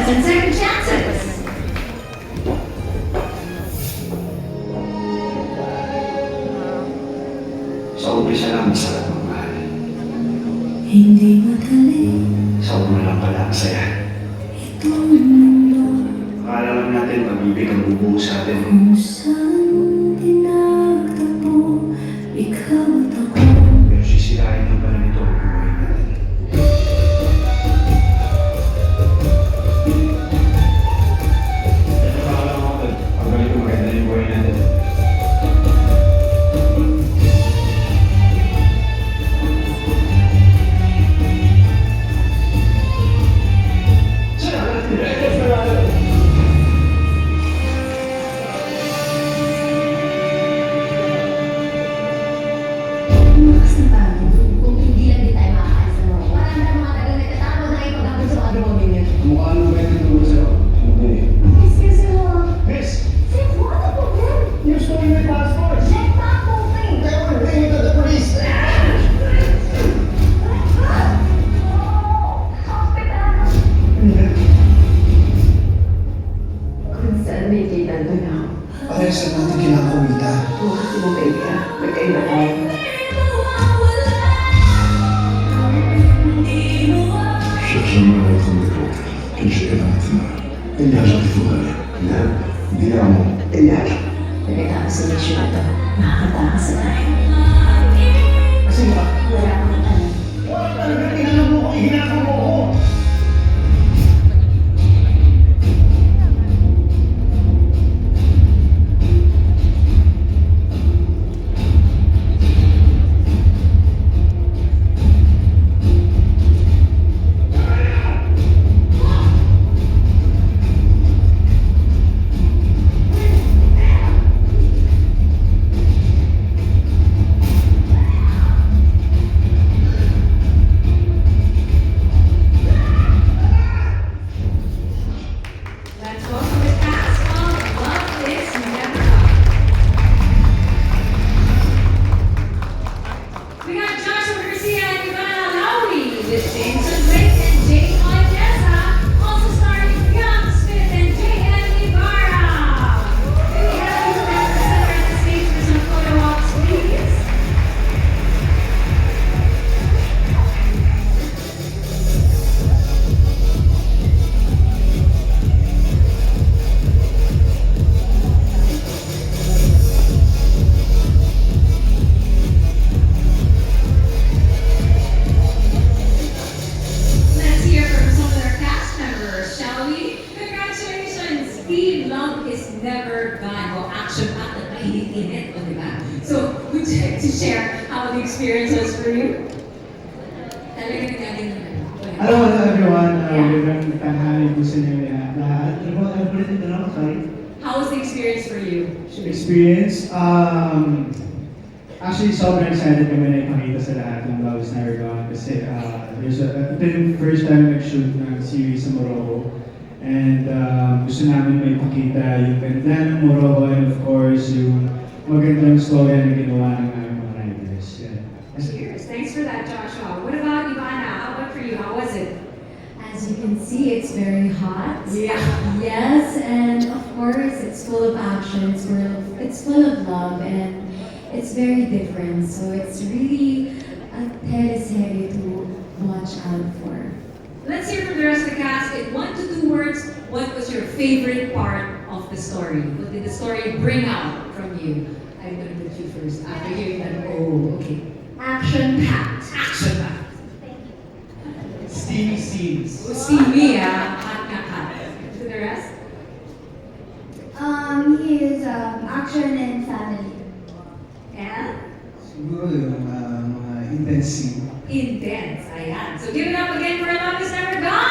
and second chances. Sa umpisa lang masarap magmahal. Hindi madali Sa una lang pala ang saya. itong mundo Akala lang natin pag-ibig ang bubuo sa atin. kung saan tinagtapo ikaw at ako. Pero sisirain lang pala nito ang buhay natin. Ito pa lang ako, Tol. Pag ganito maganda yung buhay natin. Lumakas na tayo. Kung hindi lang din tayo makakain sa loob. Parang na mga tagal nagtatapos na kayo pagkapos sa mga demonyo niyo. Mukha nung ba yung tutulog sa'yo? Hindi. Excuse me, Miss! Sir, what the problem? You're storing my passport! Let that open! Kaya we're bringing it to the police! Kung saan may kita doon ako. Parang saan natin kailangan kumita? Bukas mo kayo ka. Magkaiba tayo. J'aimerais être l'autre, que j'ai maintenant. Engage di fuori. Ne? Diamo. Engage. Pagkatapos sa mission na to, nakakatakas na tayo. Kasi ba? Wala akong alam. Wala talaga tinanong mo ko, ihinako mo ko! Let's welcome the cast of Love Is Never Gone. We got Joshua Garcia and Ivana Lowry with Jameson Blake and Jay Odessa, also starring Young Smith and J.M. Ibarra. May we have you back to center the stage for some photo ops, please. Let's hear from some of their cast members, shall we? Congratulations! Steve, Love Is Never Gone. Well, action at the mainit-init, o diba? So, would you like to share how the experience was for you? Talaga nagaling naman. Hello everyone, magandang tanghali po sa inyo lahat. Ulitin na lang, sorry. How was the experience for you? Experience, actually sobrang excited kami na ipakita sa lahat ng Love Is Never Gone kasi ito yung first time nag-shoot ng series sa Morocco. And gusto namin may pakita yung ganda ng Morocco and of course yung magandang story na ginawa ng aming mga writers. Yeah. Cheers. Thanks for that, Joshua. What about Ivana? How about for you? How was it? As you can see, it's very hot. Yeah. Yes, and of course, it's full of action, it's full of love, and it's very different. So it's really a teleserye to watch out for. Let's hear from the rest of the cast. In 1 to 2 words, what was your favorite part of the story? What did the story bring out from you? I'm going to put you first after hearing that. Oh, okay. Action-packed. Action-packed. Steamy scenes. Oh, steamy, hot na hot. To the rest? He is action and family. And Siguro yung mga intense scene. intense. Ayan. So give it up again for Love Is Never Gone!